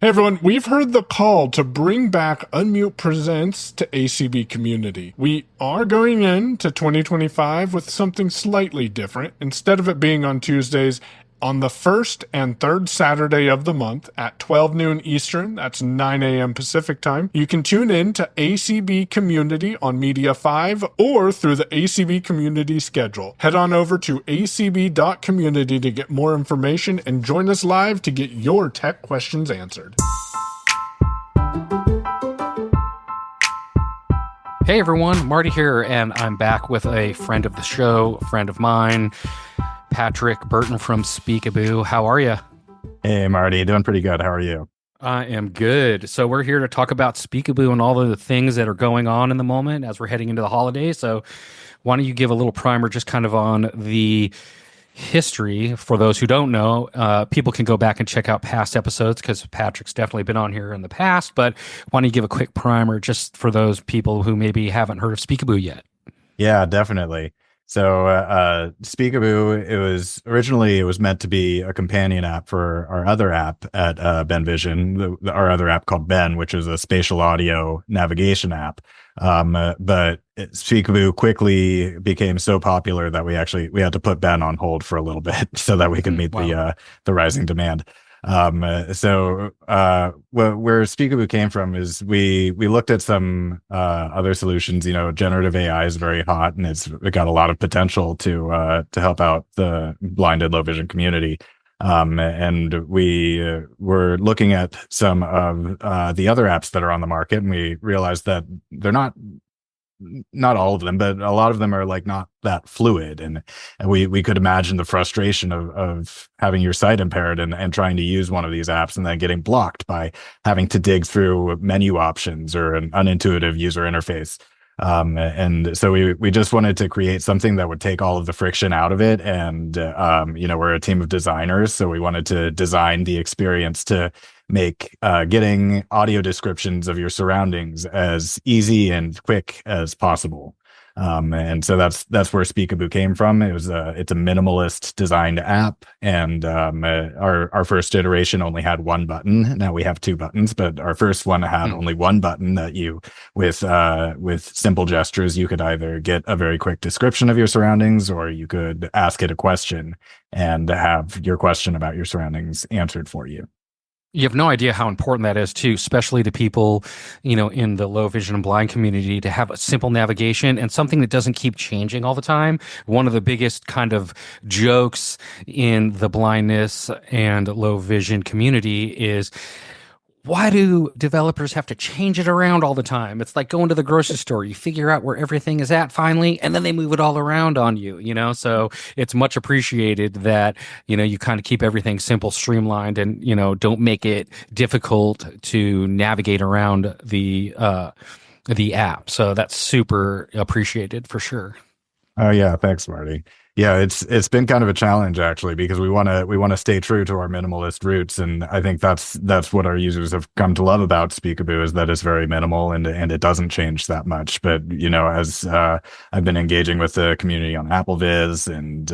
Hey everyone, we've heard the call to bring back Unmute Presents to ACB Community. We are going into 2025 with something slightly different. Instead of it being on Tuesdays, on the first and third Saturday of the month at 12 noon Eastern, that's 9 a.m. Pacific time, you can tune in to ACB Community on Media 5 or through the ACB Community schedule. Head on over to acb.community to get more information and join us live to get your tech questions answered. Hey everyone, Marty here, and I'm back with a friend of the show, a friend of mine, Patrick Burton from Speakaboo. How are you? Hey, Marty. Doing pretty good. How are you? I am good. So we're here to talk about Speakaboo and all of the things that are going on in the moment as we're heading into the holidays. So why don't you give a little primer just kind of on the history for those who don't know? People can go back and check out past episodes because Patrick's definitely been on here in the past. But why don't you give a quick primer just for those people who maybe haven't heard of Speakaboo yet? Yeah, definitely. So Speakaboo, it was meant to be a companion app for our other app at Ben Vision, our other app called Ben, which is a spatial audio navigation app. But Speakaboo quickly became so popular that we had to put Ben on hold for a little bit so that we could meet the rising demand. Where Speakaboo came from is we looked at some other solutions. You know, generative AI is very hot and it got a lot of potential to help out the blind and low vision community. And we were looking at some of the other apps that are on the market, and we realized that they're not all of them, but a lot of them are like not that fluid. And we could imagine the frustration of having your sight impaired and trying to use one of these apps and then getting blocked by having to dig through menu options or an unintuitive user interface. And so we just wanted to create something that would take all of the friction out of it. And, we're a team of designers, so we wanted to design the experience to make getting audio descriptions of your surroundings as easy and quick as possible. And so that's where Speakaboo came from. It's a minimalist designed app, and our first iteration only had one button. Now we have two buttons, but our first one had only one button that with simple gestures, you could either get a very quick description of your surroundings, or you could ask it a question and have your question about your surroundings answered for you. You have no idea how important that is too, especially to people, in the low vision and blind community, to have a simple navigation and something that doesn't keep changing all the time. One of the biggest kind of jokes in the blindness and low vision community is, why do developers have to change it around all the time? It's like going to the grocery store. You figure out where everything is at finally, and then they move it all around on you, So it's much appreciated that, you kind of keep everything simple, streamlined, and, don't make it difficult to navigate around the app. So that's super appreciated for sure. Oh yeah, thanks, Marty. Yeah, it's been kind of a challenge actually, because we want to stay true to our minimalist roots, and I think that's what our users have come to love about Speakaboo, is that it's very minimal and it doesn't change that much. But as I've been engaging with the community on AppleVis and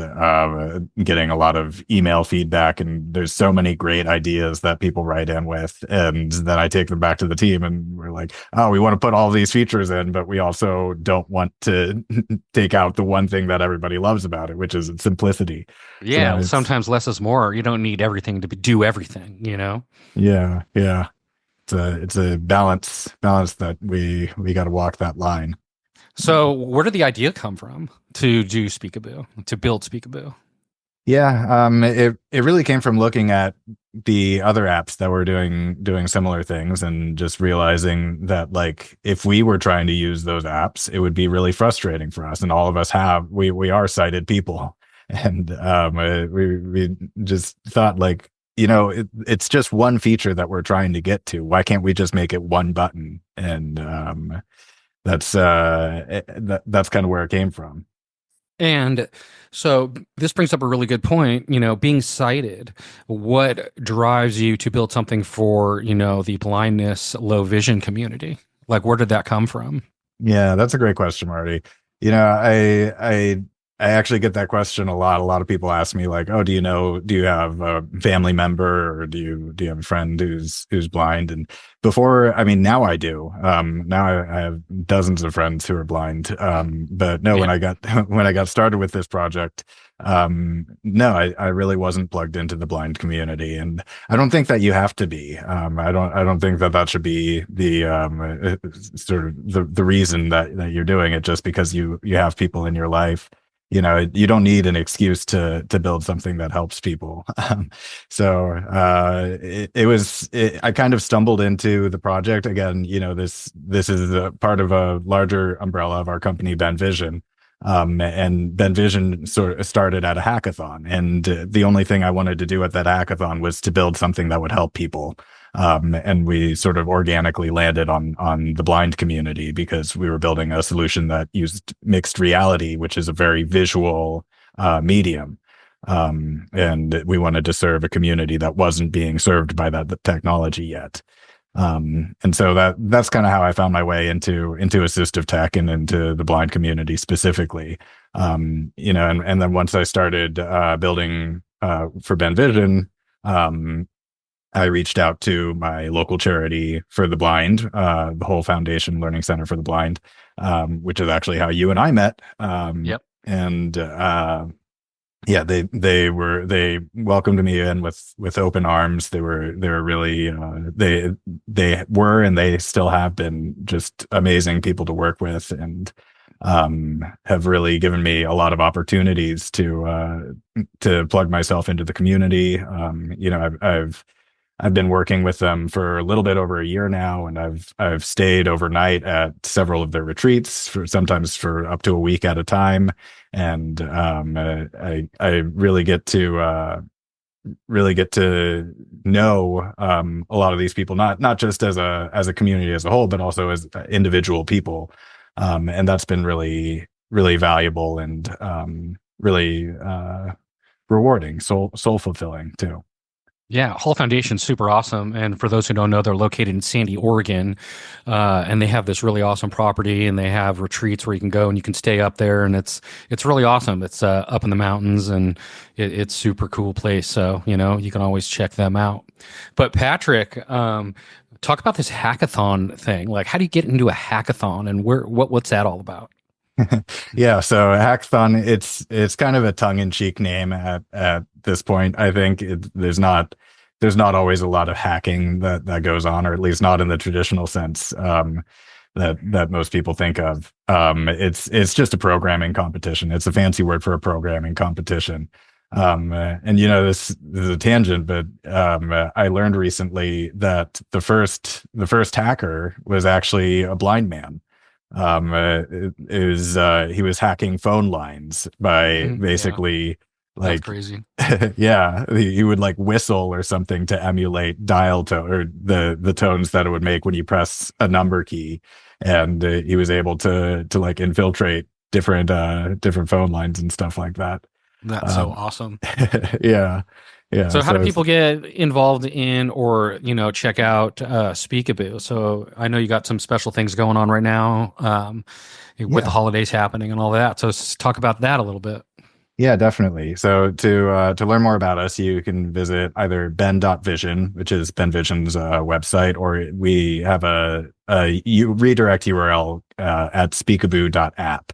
getting a lot of email feedback, and there's so many great ideas that people write in with, and then I take them back to the team, and we're like, oh, we want to put all these features in, but we also don't want to take out the one thing that everybody loves about it, which is its simplicity. Yeah, so sometimes less is more. You don't need everything to do everything, Yeah. It's a balance that we got to walk that line. So where did the idea come from to do Speakaboo, to build Speakaboo? Yeah, it really came from looking at the other apps that were doing similar things, and just realizing that, like, if we were trying to use those apps, it would be really frustrating for us. And all of us we are sighted people, and we just thought, like, it's just one feature that we're trying to get to. Why can't we just make it one button? And that's kind of where it came from. And so this brings up a really good point, being sighted. What drives you to build something for, the blindness, low vision community? Like, where did that come from? Yeah, that's a great question, Marty. I I actually get that question a lot. A lot of people ask me like, "Oh, do you have a family member or do you have a friend who's blind?" And before, I mean, now I do. Now I have dozens of friends who are blind. But no, when Yeah. I got when I got started with this project, no, I really wasn't plugged into the blind community, and I don't think that you have to be. I don't think that that should be the sort of the reason that you're doing it, just because you have people in your life. You don't need an excuse to build something that helps people. I kind of stumbled into the project again. This is a part of a larger umbrella of our company, Ben Vision. And Ben Vision sort of started at a hackathon, and the only thing I wanted to do at that hackathon was to build something that would help people. And we sort of organically landed on the blind community because we were building a solution that used mixed reality, which is a very visual medium. And we wanted to serve a community that wasn't being served by that technology yet. And so that's kind of how I found my way into assistive tech and into the blind community specifically. And then once I started building for Ben Vision, I reached out to my local charity for the blind, the Whole Foundation Learning Center for the Blind, which is actually how you and I met. Yep. And yeah, they welcomed me in with open arms. They were really they were and they still have been just amazing people to work with, and have really given me a lot of opportunities to plug myself into the community. I've been working with them for a little bit over a year now, and I've stayed overnight at several of their retreats sometimes for up to a week at a time, and I really get to know a lot of these people, not just as a community as a whole, but also as individual people, and that's been really really valuable and really rewarding, soul fulfilling too. Yeah, Hall Foundation's super awesome. And for those who don't know, they're located in Sandy, Oregon. And they have this really awesome property, and they have retreats where you can go and you can stay up there, and it's really awesome. It's up in the mountains, and it's super cool place. So, you can always check them out. But Patrick, talk about this hackathon thing. Like, how do you get into a hackathon, and what's that all about? Yeah, so hackathon, it's kind of a tongue-in-cheek name at this point. I think there's not always a lot of hacking that goes on, or at least not in the traditional sense that most people think of. It's just a programming competition. It's a fancy word for a programming competition. And this is a tangent, but I learned recently that the first hacker was actually a blind man. He was hacking phone lines by basically That's crazy. yeah, he would like whistle or something to emulate dial tone, or the tones that it would make when you press a number key, and he was able to like infiltrate different phone lines and stuff like that. That's so awesome. Yeah. Yeah. So how do people get involved in, or, check out Speakaboo? So I know you got some special things going on right now with the holidays happening and all that. So let's talk about that a little bit. Yeah, definitely. So to learn more about us, you can visit either ben.vision, which is Ben Vision's website, or we have a redirect URL at speakaboo.app.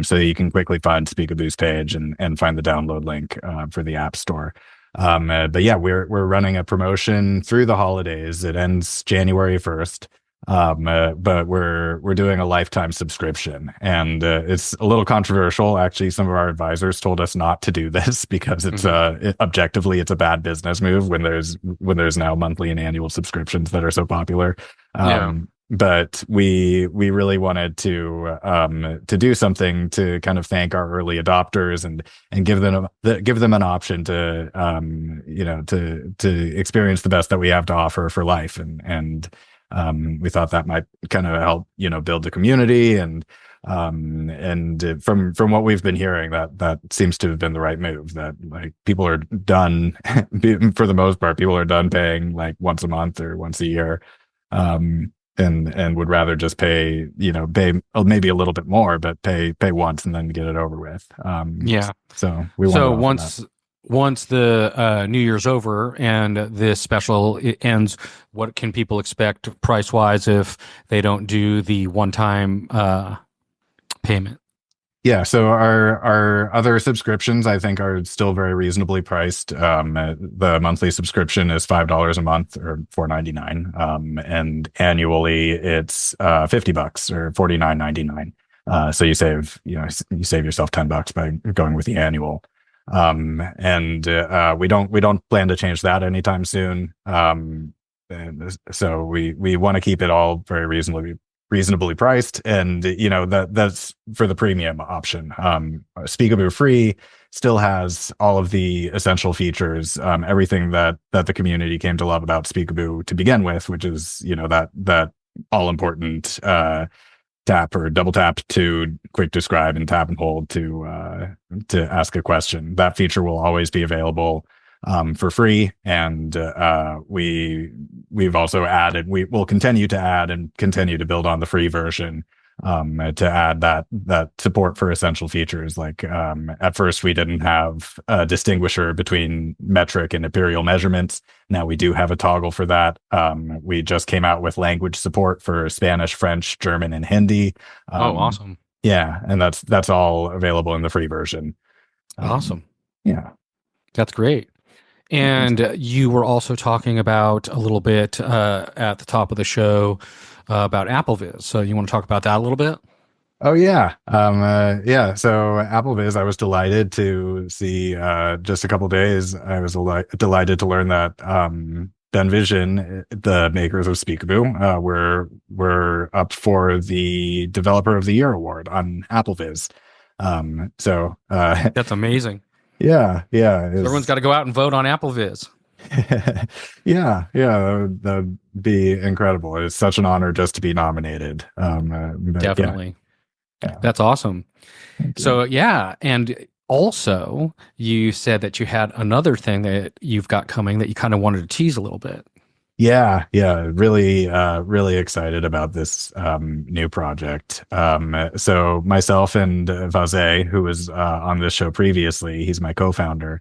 So you can quickly find Speakaboo's page and find the download link for the App Store. But yeah, we're running a promotion through the holidays. It ends January 1st. But we're doing a lifetime subscription, and it's a little controversial. Actually, some of our advisors told us not to do this because it's objectively it's a bad business move when there's now monthly and annual subscriptions that are so popular. But we really wanted to do something to kind of thank our early adopters and give them an option to to experience the best that we have to offer for life, and we thought that might kind of help build the community, and from what we've been hearing, that seems to have been the right move. That like people are done for the most part, people are done paying like once a month or once a year. and would rather just pay maybe a little bit more, but pay once and then get it over with. Yeah. So we So wanted to offer that. once the New Year's over and this special ends, what can people expect price wise if they don't do the one time payment? Yeah, so our other subscriptions, I think, are still very reasonably priced. The monthly subscription is $5 a month, or $4.99, and annually it's $50 or $49.99. So you save yourself $10 by going with the annual. And we don't plan to change that anytime soon. And so we want to keep it all very reasonably priced, and that's for the premium option. Speakaboo Free still has all of the essential features, everything that the community came to love about Speakaboo to begin with, which is that all important tap or double tap to quick describe and tap and hold to ask a question. That feature will always be available for free, and we've also added. We will continue to add and continue to build on the free version to add that support for essential features. Like at first, we didn't have a distinguisher between metric and imperial measurements. Now we do have a toggle for that. We just came out with language support for Spanish, French, German, and Hindi. Awesome! Yeah, and that's all available in the free version. Awesome. Yeah, that's great. And you were also talking about a little bit at the top of the show about AppleViz. So you want to talk about that a little bit? Oh, yeah. So AppleViz, I was delighted to see just a couple days. I was delighted to learn that Ben Vision, the makers of Speakaboo, were up for the Developer of the Year award on AppleViz. That's amazing. Yeah. So everyone's got to go out and vote on AppleViz. Yeah, that would be incredible. It's such an honor just to be nominated. Definitely. Yeah. That's awesome. So, yeah. And also, you said that you had another thing that you've got coming that you kind of wanted to tease a little bit. Yeah. Really excited about this new project. So myself and Vazé, who was on this show previously, he's my co-founder.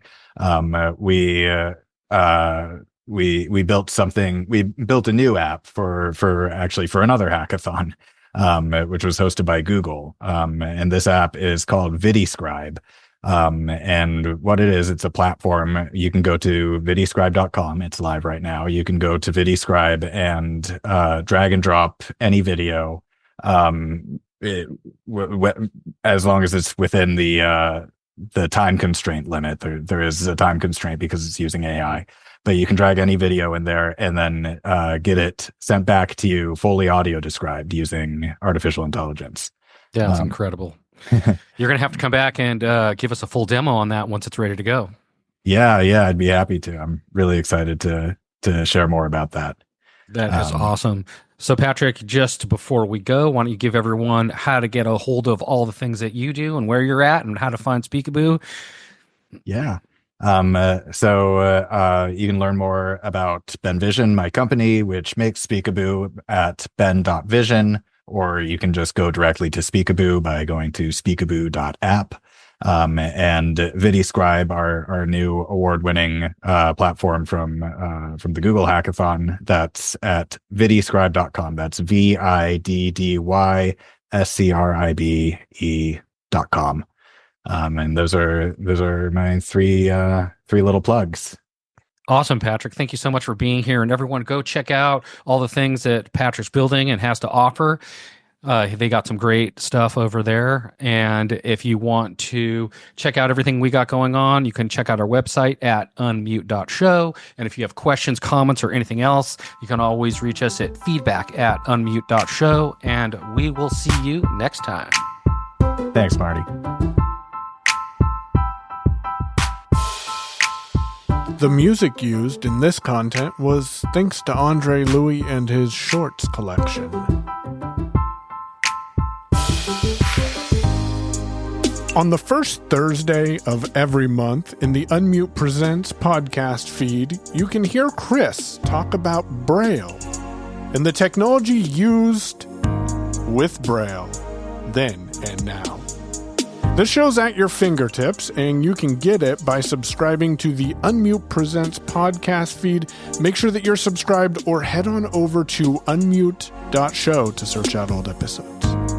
We built something. We built a new app for another hackathon, which was hosted by Google. And this app is called Viddy Scribe. And what it is, it's a platform. You can go to viddyscribe.com. It's live right now. You can go to Viddy Scribe and drag and drop any video, as long as it's within the time constraint limit. There is a time constraint because it's using AI. But you can drag any video in there and then get it sent back to you fully audio described using artificial intelligence. Yeah, that's incredible. You're going to have to come back and give us a full demo on that once it's ready to go. Yeah, I'd be happy to. I'm really excited to share more about that. That is awesome. So, Patrick, just before we go, why don't you give everyone how to get a hold of all the things that you do and where you're at and how to find Speakaboo? Yeah. So you can learn more about Ben Vision, my company, which makes Speakaboo, at ben.vision, or you can just go directly to Speakaboo by going to speakaboo.app. And Viddy Scribe, our new award-winning platform from the Google Hackathon, that's at viddyscribe.com. That's viddyscribe.com. And those are my three little plugs. Awesome, Patrick. Thank you so much for being here. And everyone, go check out all the things that Patrick's building and has to offer. They got some great stuff over there. And if you want to check out everything we got going on, you can check out our website at unmute.show. And if you have questions, comments, or anything else, you can always reach us at feedback@unmute.show. And we will see you next time. Thanks, Marty. The music used in this content was thanks to Andre Louis and his Shorts collection. On the first Thursday of every month in the Unmute Presents podcast feed, you can hear Chris talk about Braille. and the technology used with Braille, then and now. The show's at your fingertips, and you can get it by subscribing to the Unmute Presents podcast feed. Make sure that you're subscribed or head on over to unmute.show to search out old episodes.